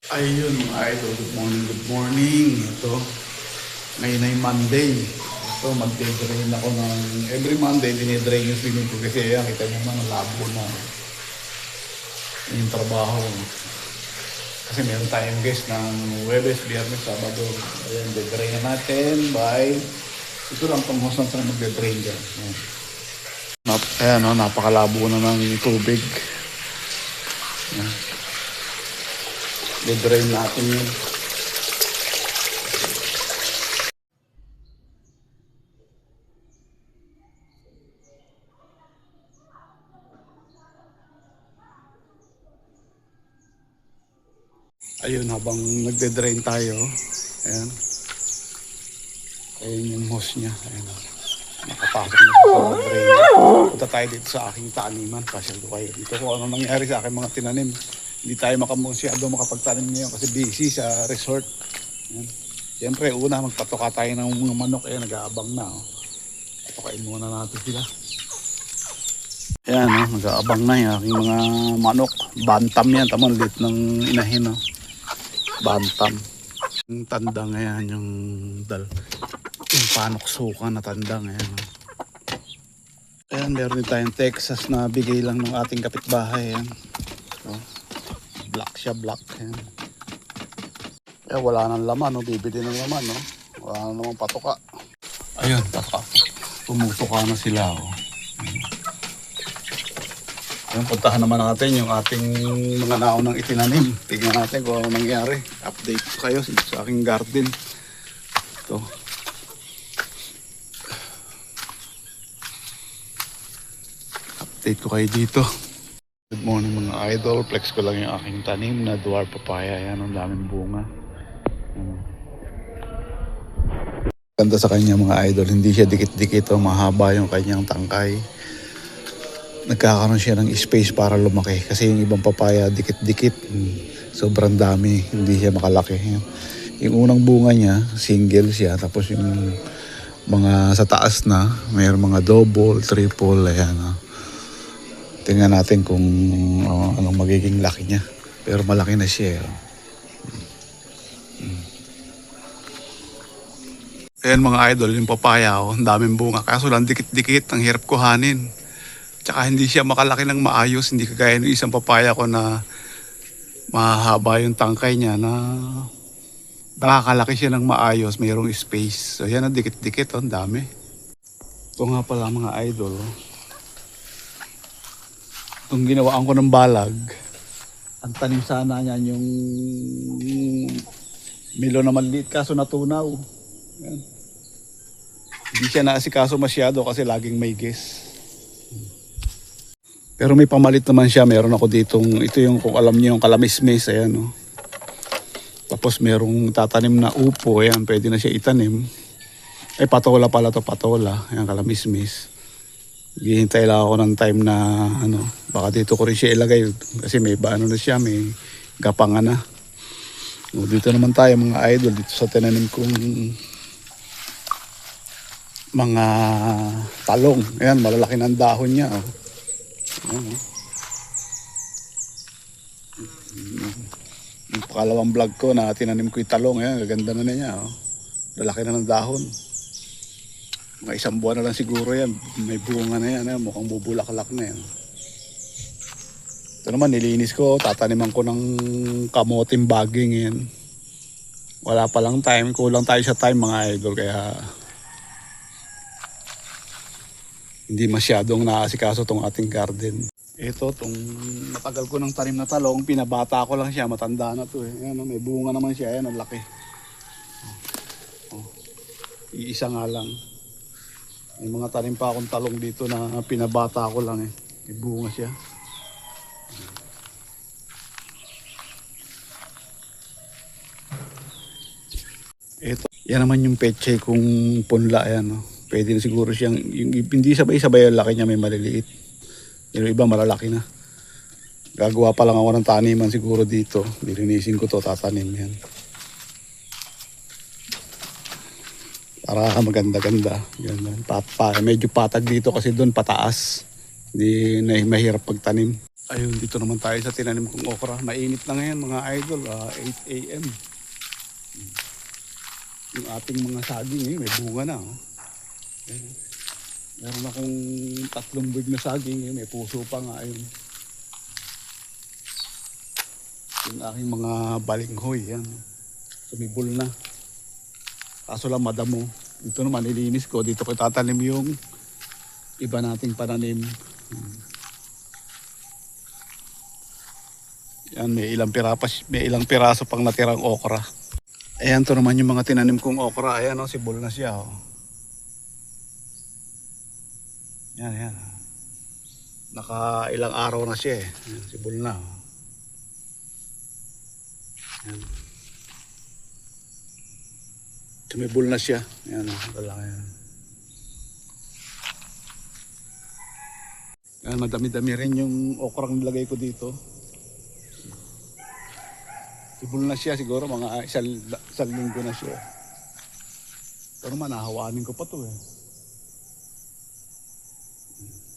Ayun mga idol, good morning, good morning. Ito, ngayon ay Monday. Ito, magde-drain ako ng, every Monday, dinidrain yung swimming pool kasi ayan, kita nyo naman, labo na yung trabaho. Kasi meron tayong guest ng Huwebes, Biyernes, Sabado. Ayan, de-drain na natin by, ito lang itong host na magde-drain dyan. Ayan, napakalabo na ng tubig. Ayan. De-drain natin yun. Ayun, habang nagde-drain tayo, ayan. Ayun yung hose niya. Ayan. Nakapasok na sa drain. Punta tayo dito sa aking taniman. Pasyal ko kayo. Dito kung ano nangyari sa aking mga tinanim. Hindi tayo makamusyado makapagtanim ngayon kasi busy sa resort. Ayan. Siyempre, una magpatoka tayo ng mga manok. Ayan, nag-aabang na. Oh. Patokain muna natin sila. Ayan, nag-aabang na yung aking mga manok. Bantam yan. Tama, lit ng inahin. Oh. Bantam. Yung tandang, ayan, yung panok suka na tandang. Ayan. Ayan, meron din tayong Texas na bigay lang ng ating kapitbahay. Ayan. So, black siya, black. Ayan. Eh, wala nang laman, no? Bibili ng laman, no? Wala nang namang patoka. Ayun, tumutuka na sila, oh. Ayun, puntahan naman natin yung ating mga naunang itinanim. Tignan natin kung ano nangyari. Update ko kayo sa aking garden. Ito. Update ko kayo dito. Good morning mga idol. Flex ko lang yung aking tanim na dwarf papaya. Ayan, ang daming bunga. Ganda sa kanya mga idol. Hindi siya dikit-dikit. Mahaba yung kanyang tangkay. Nagkakaroon siya ng space para lumaki. Kasi yung ibang papaya dikit-dikit. Sobrang dami. Hindi siya makalaki. Yung unang bunga niya, single siya. Tapos yung mga sa taas na, mayroong mga double, triple. Ayan. Tingnan natin kung anong magiging laki niya. Pero malaki na siya. Ayan mga idol, yung papaya, ang daming bunga. Kaso lang dikit-dikit, ang hirap kuhanin. Tsaka hindi siya makalaki ng maayos. Hindi kagaya ng isang papaya ko na mahaba yung tangkay niya na nakakalaki siya ng maayos. Mayroong space. So yan ang dikit-dikit, ang dami. Ito nga pala mga idol. Itong ginawaan ko ng balag, ang tanim sana niyan yung milo na maliit kaso natunaw. Yan. Hindi siya naasikaso masyado kasi laging may ges. Pero may pamalit naman siya. Meron ako ditong, ito yung kung alam niyo yung kalamismis. Ayan, oh. Tapos merong tatanim na upo. Ayan, pwede na siya itanim. Ay, patola pala to, patola. Ayan, kalamismis. Hihintay lang ako ng time na baka dito ko rin siya ilagay kasi may na siya, may gapangan na. O, dito naman tayo mga idol dito sa tinanim kong mga talong. Ayan, malalaki ng dahon niya. Oh. Ayan, oh. Yung pakalawang vlog ko na tinanim ko yung talong. Ayan, gaganda na niya. Oh. Lalaki na ng dahon. Mga isang buwan na lang siguro yan. May bunga na yan. Mukhang bubulaklak na yan. Ito naman nilinis ko. Tataniman ko ng kamoting baging yan. Wala pa lang time. Kulang tayo sa time mga idol. Kaya hindi masyadong naasikaso tong ating garden. Ito, tong matagal ko ng tanim na talong. Pinabata ko lang siya. Matanda na to. Ayan, may bunga naman siya. Ayan, ang laki. Iisa nga lang. May mga tanim pa akong talong dito na pinabata ko lang eh. May bunga siya. Ito, yan naman yung pechay kung punla yan. No? Pwede na siguro siyang, yung, hindi sabay-sabay ang laki niya, may maliliit. Yung iba malalaki na. Gagawa pa lang ako ng taniman siguro dito. Dilinisin ko to, tatanim yan. Para maganda-ganda. Medyo patag dito kasi doon pataas. Hindi na mahirap pagtanim. Ayun, dito naman tayo sa tinanim kong okra. Mainit na ngayon mga idol, 8 a.m. Yung ating mga saging ngayon, may bunga na. Oh. Ayun. Meron akong 3 big na saging ngayon, may puso pa nga. Ayun. Yung aking mga balinghoy, yan. Sumibol na. Kaso lang madamo. Dito naman nilinis ko. Dito ko tatanim yung iba nating pananim. Yan, may ilang piraso pang natirang okra. Ayan, to naman yung mga tinanim kong okra. Ayan, oh, sibol na siya. Oh. Yan, yan. Naka ilang araw na siya eh. Ayan, sibol na. Oh. Yan. Sumibol na siya. Ayan, wala yan. Ayan, madami-dami rin yung okrang nilagay ko dito. Sibol na siya siguro, mga isang linggo na siya. Pero manahawanin ko pa to eh.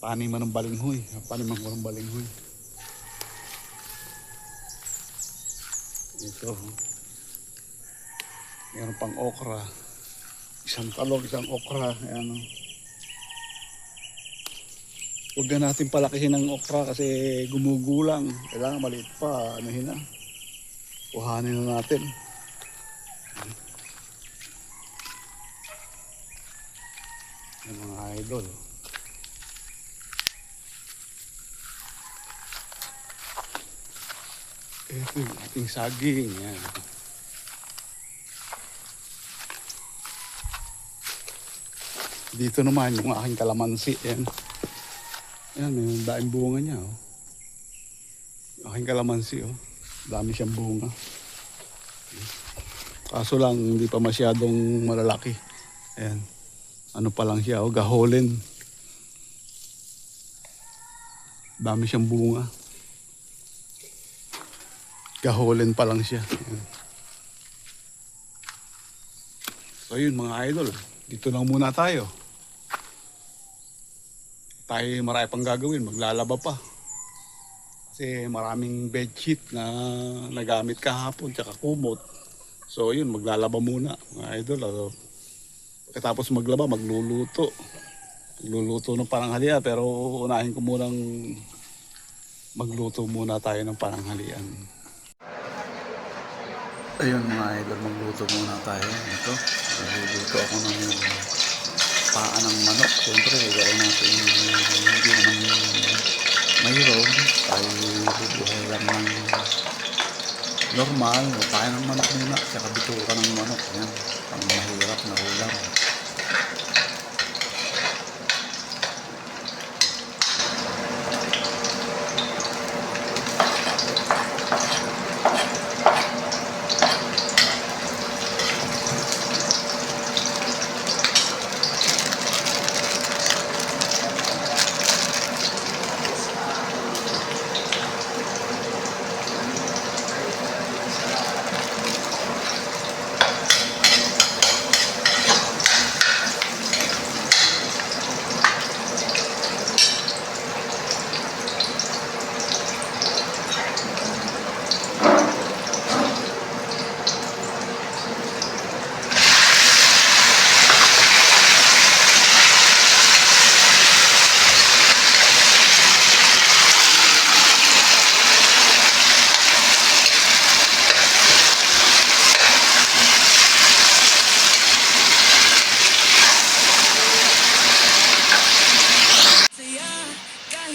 Paniman ng balinghoy. Paniman ko ng balinghoy. Ito. Meron pang okra. Isang talong, isang okra. Ayan. Huwag na natin palakihin ng okra kasi gumugulang. Kailangan maliit pa. Anuhin na. Kuhanin na natin. Yan mga idol. Ito yung ating saging. Yan. Dito naman yung aking kalamansi. Yan. Yan, may daing bunga niya. Oh. Aking kalamansi. Oh. Dami siyang bunga. Kaso lang hindi pa masyadong malalaki. Ayan. Ano pa lang siya, oh, gaholen. Dami siyang bunga. Gaholen pa lang siya. Ayan. So yun mga idol, dito lang muna tayo. Tayo marami pang gagawin, maglalaba pa. Kasi maraming bedsheet na nagamit kahapon tsaka kumot. So yun, maglalaba muna mga idol. Pagkatapos maglaba, magluluto. Magluluto ng pananghalian pero unahin ko munang magluto muna tayo ng pananghalian. Ayun mga idol, magluto muna tayo. Ito, magluluto ako ng paa ng manok. Siyempre, gawin natin hindi naman mayroon. Tayo bubuhay lang ng normal. Paa ng manok muna, tsaka bituka ng manok. Yan, ang mahirap na ulam.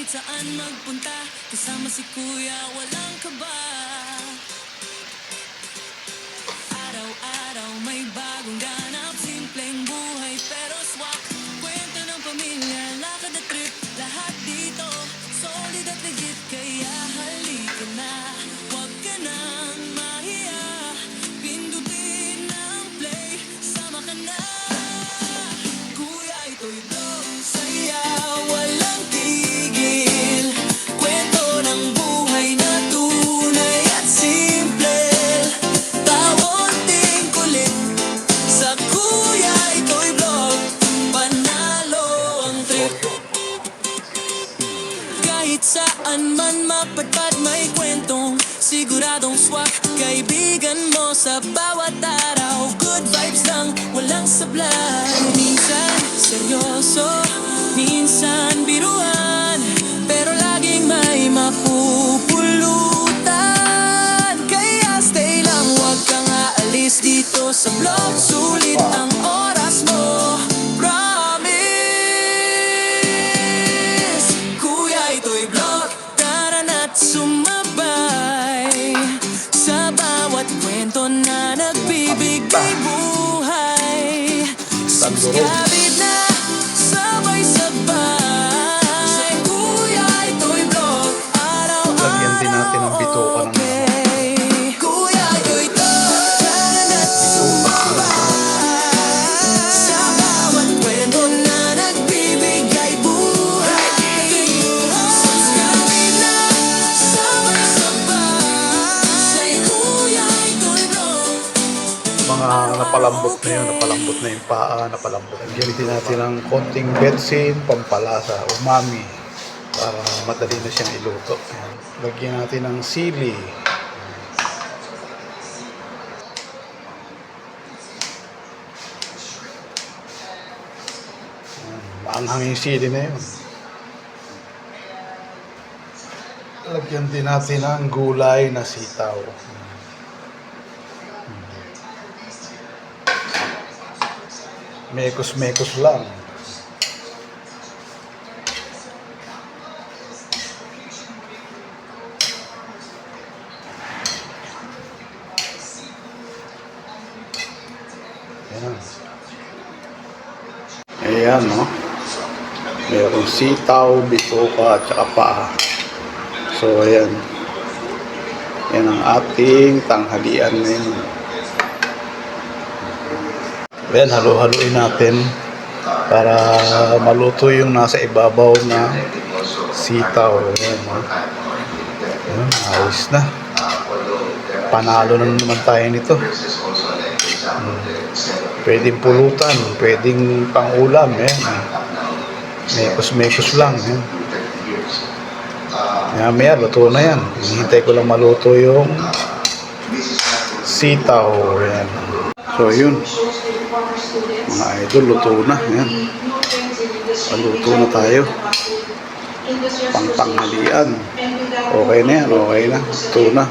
Saan magpunta, kasama si kuya, walang kaba. Araw-araw may bagong ganap, simpleng buhay pero swak. Kwento ng pamilya, lakad at trip, lahat dito solid at legit. Kaya halika na, huwag ka nang mahiya, pindutin ang play, sama ka na. Kuya, ito'y saya, walang tigil. Kwento ng buhay na tunay. kaibigan mo sa bawat araw. Good vibes lang, walang sablay. Minsan seryoso, minsan biruan, pero laging may mapupulutan. Kaya stay lang, huwag kang aalis dito sa vlog. Sulit ang oras mo, promise. Kuya, ito'y vlog, tara na't sumabay sa bawat kwento na nagbibigay buhay. Subscribe na, sabay-sabay. Kuya, ito'y vlog, Lagyan din natin ang bituka ng Kuya, ito'y vlog, tara na't sumabay sa bawat kwento na nagbibigay buhay. Subscribe na, sabay-sabay. Kuya, ito'y vlog. mga napalambot na yun, napalambot na yung paa, napalambot. Lagyan din natin ng konting betsin, pampalasa, umami, para madali na siyang iluto. Ayan. Lagyan natin ng sili. Ayan. Maanghang yung sili na yun. Lagyan din natin ng gulay na sitaw. Mekos-mekos lang. Ayan. Ayan, no? Mayroong sitaw, bituka, at saka paa. So, ayan. Yan ang ating tanghalian ngayon. Ayan, halo-haloin natin para maluto yung nasa ibabaw na sitaw. Ayan, no? Ayan, ayos na. Panalo na naman tayo nito. Pwedeng pulutan, pwedeng pangulam. Ayan. Mekos-mekos lang. Ayan. Maya, luto na yan. Hinihintay ko lang maluto yung sitaw. Ayan. So, yun. Mga idol, luto na. Ayan. Paluto na tayo. Pangtanghalian. Okay na yan, okay na. Luto na.